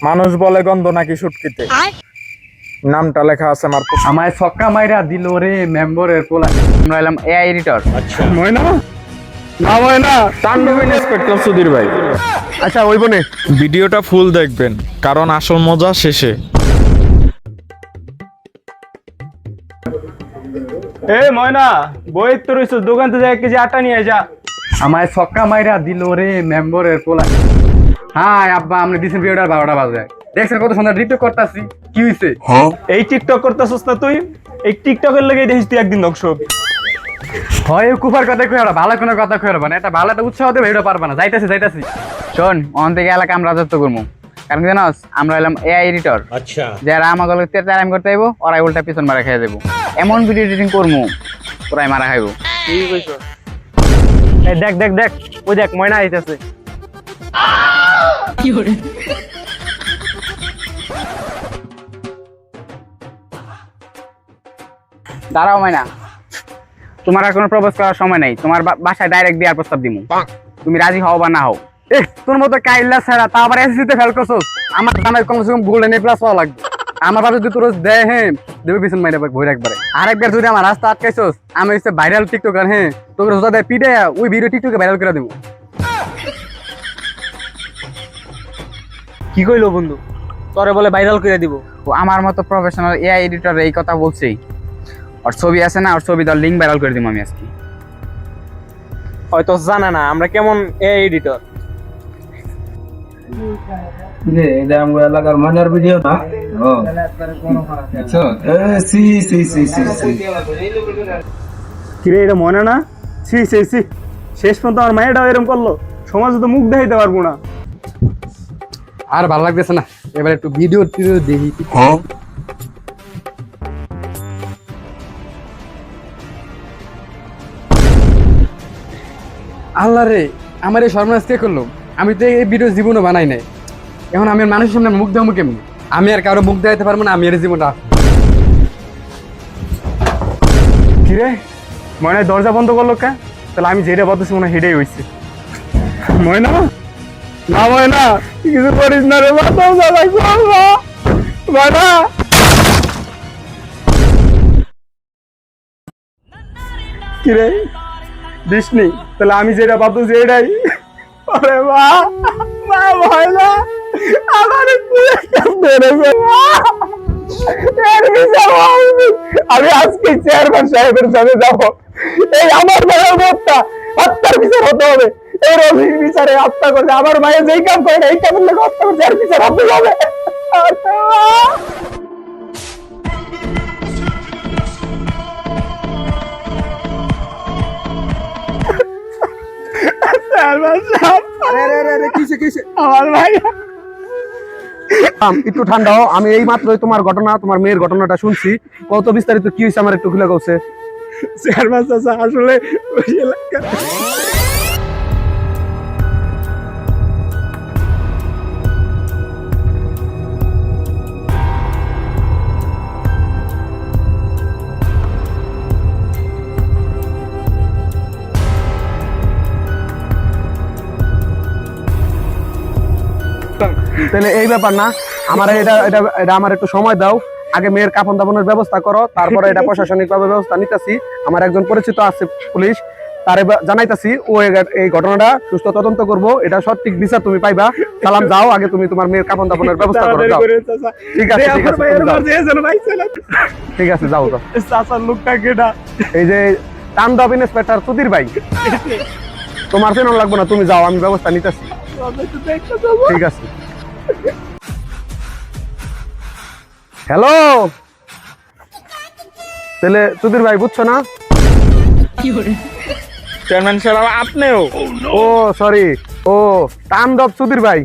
মানুষ বলে গন্ধ নাকি শুটকিতে। নামটা লেখা আছে আমার পোস্টারে। আমায় ছক্কা মাইরা দিল রে মেম্বরের পোলা। আমরা এলাম এআই এডিটর। আচ্ছা ময়না না ময়না তাণ্ডব ইন্সপেক্টর সুধীর ভাই। আচ্ছা ওই বনে ভিডিওটা ফুল দেখবেন কারণ আসল মজা শেষে। এই ময়না বই তো রইছ দোকান থেকে 1 কেজি আটা নিয়ে যা। আমায় ছক্কা মাইরা দিল রে মেম্বরের পোলা। হ্যাঁ আব্বা আমরা দিছেন ভিডিওটা 12টা বাজে। দেখছেন কত সুন্দর টিকটক করতাছি, কি হইছে? এই টিকটক করতেছস না তুই? এই টিকটকের লাগেই দেখিস তুই একদিন দর্শক। হয় কুফার কথা কই আর ভালো কোনো কথা কই না, এটা ভালো একটা উৎসাহ দেবে এটা পারবা না। যাইতাছি শোন অন থেকে এলাকা আমরা রাজত্ব করবো, কারণ কি জানোস আমরা এলাম এআই এডিটর। আচ্ছা যারা আমাকে তেরাম করতে আইবো ওরাই উল্টা পিছন মারা খাইয়া দেবো। এমন ভিডিও এডিটিং করবো ওরাই মারা খাইবো। ঠিক কইছ। এই দেখ দেখ দেখ ওই দেখ ময়না আইতাছে। দাঁড়াও মাইনা, তোমার আর কোনো প্রপোজ করার সময় নাই। তোমার বাসায় ডাইরেক্ট বিয়ার প্রস্তাব দিমু, তুমি রাজি হও বা না হও। তোর মতো কাইল্লা ছাড়া তা আবার এসএসসি ফেল করছস। আমার জানাই কমসে কম গোল্ডেন এ প্লাস পাওয়া লাগবে। আমার বাবা যদি তোর দেয় দেবে পিছন মাইরা ভয় একবারে। আরেকবার যদি আমার রাস্তা আটকাইছস আমি হচ্ছে ভাইরাল টিকটকার। তোকে রোজা দেয় পিটে ওই ভিডিও টিকটকে ভাইরাল করে দেবো। কি কইলো বন্ধু? তোরে বলে ভাইরাল করে দিব। আমার মতো প্রফেশনাল এআই এডিটর এই কথা বলছেই। ওর ছবি আছে না, ওর ছবি তার লিঙ্ক ভাইরাল করে দিব আমি আজকে। হয়তো জানা না আমরা কেমন এআই এডিটর। এটা আমার এলাকার মজার ভিডিও না। কিরে এটা মনে না? ছি ছি ছি, শেষ পর্যন্ত আমার মায়েরটাও এরকম করলো। সমাজে তো মুখ দেখাইতে পারবো না। আর ভালো লাগতেছে না, এবার একটু ভিডিও দেখি। আল্লাহ রে, আমার এই সর্বনাশ কে করলো? আমি তো এই ভিডিও জীবনও বানাই নাই। এখন আমি আর মানুষের সামনে মুখ দেবো কেমনি? আমি আর কারো মুখ দেখাইতে পারবো না। আমি আর জীবনটা কিরে ময়না দরজা বন্ধ করলো কে? তাহলে আমি যেটা বলতেছি মনে হয় হেডেই হইছে। ময়না না ময়না কিছু করিস না রে ময়না। কিরে দিসনি? তাহলে আমি যেটা ভাবতেছি এটাই। আরে মা মা ময়না আমার আমি আজকে চেয়ারম্যান সাহেবের সাথে যাবো। এই আমার মায়ের মতটা হত্যার বিচার হতে হবে। এই রবির বিচারে হত্যা করছে আমার মায়ের যেই কাম করে এই কামের লোক হত্যা করছে, আর বিচার হতে হবে। আমার ভাই একটু ঠান্ডা হও। আমি এই মাত্র তোমার ঘটনা, তোমার মেয়ের ঘটনাটা শুনছি। কত বিস্তারিত কি হয়েছে আমার একটু খুলে বলছে। চেয়ারম্যান চাচা আসলে ওই এলাকা তাহলে এই ব্যাপার না, আমার এটা এটা এটা আমার একটু সময় দাও। আগে মেয়ের কাফন দাফনের ব্যবস্থা করো, তারপরে এটা প্রশাসনিক ভাবে ব্যবস্থা নিতেছি। আমার একজন পরিচিত আছে পুলিশ, তারে জানাইতাছি। ও এই ঘটনাটা সুস্থ তদন্ত করব, এটা সঠিক বিচার তুমি পাইবা। সালাম, যাও আগে তুমি তোমার মেয়ের কাফন দাফনের ব্যবস্থা করো। যাও। ঠিক আছে ঠিক আছে ঠিক আছে, যাও যাও। চাচার লোকটা কেটা? এই যে তাণ্ডব ইন্সপেক্টর সুধীর ভাই, তোমার চেনান লাগবে না, তুমি যাও, আমি ব্যবস্থা নিতেছি। ঠিক আছে। হ্যালো, তাহলে সুধীর ভাই বুঝছো না? চেয়ারম্যান সাহেব আপনিও? ও সরি, ও তাণ্ডব সুধীর ভাই।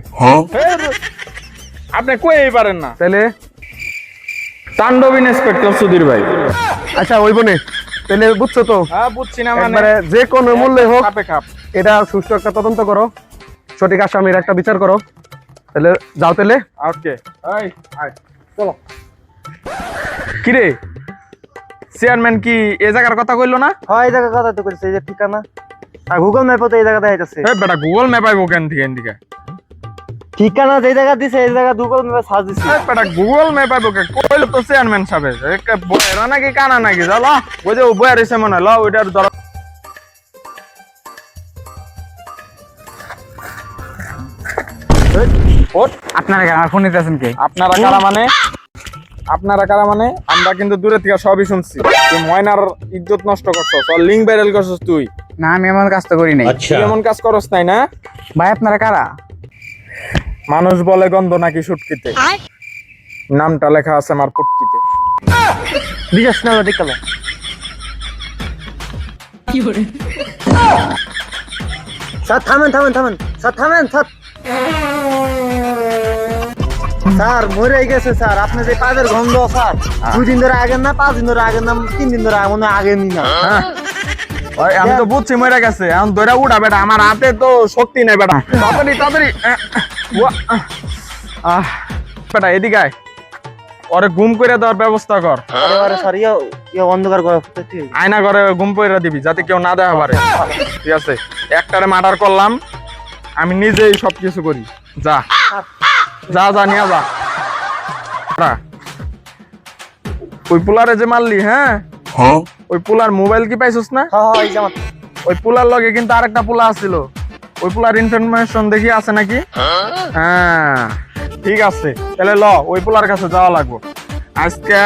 আপনি কই পারেন না? তাহলে তাণ্ডব ইন্সপেক্টর সুধীর ভাই। আচ্ছা ওই বনে, তাহলে বুঝছো তো? হ্যাঁ বুঝছি না, মানে একবারে যে কোনো মূল্যে হোক খাপে খাপ। এটা সুষ্ঠু একটা তদন্ত করো, সঠিক আসামির একটা বিচার করো। তাহলে যাও তাহলে। ওকে এই আয় চলো। কিরে চেয়ারম্যান কি এই জায়গার কথা কইলো না? হয় এই জায়গা কথা তো কইছে, এই যে ঠিকানা আর গুগল ম্যাপে তো এই জায়গা দেখাইতেছে। এই বেটা গুগল ম্যাপ আইবো কেন থেকে এদিকে? ঠিকানা যে জায়গা দিছে এই জায়গা গুগল ম্যাপে সার্চ দিছি বেটা গুগল ম্যাপ পাইবো কে কইলো তো চেয়ারম্যান সাহেব বয়রা নাকি কানা নাকি চলো ওই যে বয়ার এসে মনে হলো ওইটার ধর আপনারা আমার ফোন নিতে আছেন কে? আপনারা কারা মানে আমরা কিন্তু দূরে থেকে সবই শুনছি তুই ময়নার ইজ্জত নষ্ট করছস আর লিঙ্ক ভাইরাল করছস তুই না আমি এমন কাজ তো করি নাই। তুই এমন কাজ করস তাই না ভাই আপনারা কারা? মানুষ বলে গন্ধ নাকি শুটকিতে নামটা লেখা আছে আমার পুটকিতে বিশ্বাস না দেখ কেন স্যার থামেন স্যার থামেন স্যার মরে গেছে স্যার আপনি যে পাদের গন্ধ স্যার 2 দিন ধরে আগের না 5 দিন ধরে আগের না 3 দিন ধরে মনে আগের নি না ওই আমি তো বুঝছি মরে গেছে এখন দইরা উড়া বেটা আমার হাতে তো শক্তি নাই বেটা তাড়াতাড়ি বেটা এদিকে আয় ওরে গুম করে দেওয়ার ব্যবস্থা কর আরে স্যার অন্ধকার করে আয়না করে গুম করে দিবি যাতে কেউ না দেখা পারে ঠিক আছে একটারে মার্ডার করলাম আমি নিজেই সবকিছু করি যা নিয়ে যা ওই পুলারে যে মারলি হ্যাঁ ওই পুলার মোবাইল কি পাইছস না ওই পুলার লগে কিন্তু আরেকটা পুলা আছিল ওই পুলার ইনফরমেশন দেখি আছে নাকি হ্যাঁ ঠিক আছে তাহলে ল ওই পুলার কাছে যাওয়া লাগবো আজকে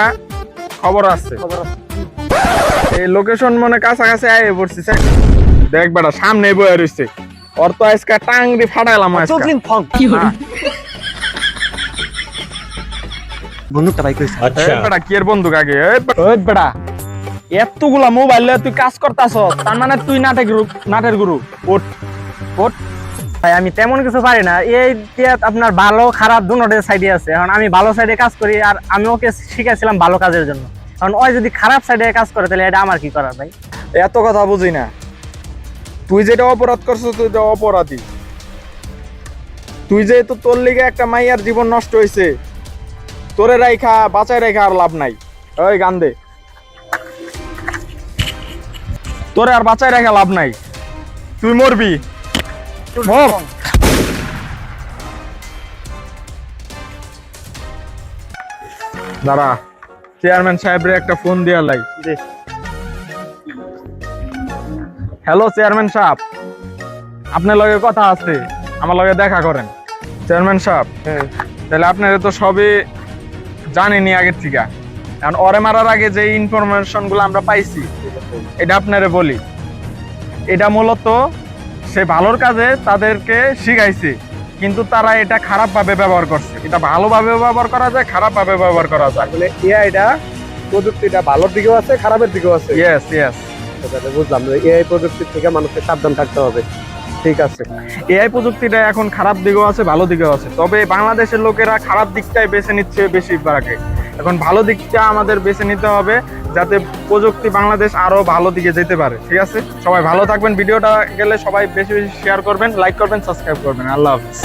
খবর আছে এই লোকেশন মনে কাছাকাছি আইয়ে পড়ছি দেখ বেটা সামনে বয়ে রইছে ওর তো আজকে টাংরি ফাটাইলাম আজকে বন্ধুটা ভাই কইছে এই বেটা কি এর বন্দুক আগে ওই বেটা এতগুলা মোবাইল লয়ে তুই কাজ করতাছস তার মানে তুই নাটের গুরু ওঠ ভাই আমি তেমন কিছু পারি না এই আপনার ভালো খারাপ দুটোর সাইডে আছে এখন আমি ভালো সাইডে কাজ করি আর আমি ওকে শিখাইছিলাম ভালো কাজের জন্য এখন ওই যদি খারাপ সাইডে কাজ করে তাহলে এটা আমার কি করার ভাই এত কথা বুঝি না তুই যেটা অপরাধ করছিস তুই তো অপরাধী তুই যেহেতু তোর লিগে একটা মাইয়ার জীবন নষ্ট হয়েছে তোরে রাইখা বাঁচাই রাইখা আর লাভ নাই ওই গান দে তোরে আর বাঁচাই রাখা লাভ নাই তুই মরবি মর দাঁড়া চেয়ারম্যান সাহেবের একটা ফোন দিয়া লাই হ্যালো চেয়ারম্যান সাহেব আপনার লগে কথা আছে আমার লগে দেখা করেন চেয়ারম্যান সাহেব তাহলে আপনারা তো সবই জানেনি আগের থেকে এখন ওরে মারার আগে যে ইনফরমেশন গুলো আমরা পাইছি এটা আপনারে বলি এটা মূলত সে ভালোর কাজে তাদেরকে শিখাইছে কিন্তু তারা এটা খারাপ ভাবে ব্যবহার করছে এটা ভালোভাবে ব্যবহার করা যায় খারাপ ভাবে ব্যবহার করা যায় মানে এআইটা প্রযুক্তিটা ভালোর দিকেও আছে খারাপের দিকেও আছে ইয়েস ইয়েস বুঝলাম এআই প্রযুক্তি থেকে মানুষকে সাবধান থাকতে হবে ঠিক আছে এআই প্রযুক্তিটা এখন খারাপ দিকেও আছে ভালো দিকেও আছে তবে বাংলাদেশের লোকেরা খারাপ দিকটাই বেছে নিচ্ছে বেশিরভাগে এখন ভালো দিকটা আমাদের বেছে নিতে হবে যাতে প্রযুক্তি বাংলাদেশ আরো ভালো দিকে যেতে পারে ঠিক আছে সবাই ভালো থাকবেন ভিডিওটা গেলে সবাই বেশি বেশি শেয়ার করবেন লাইক করবেন সাবস্ক্রাইব করবেন আল্লাহ হাফেজ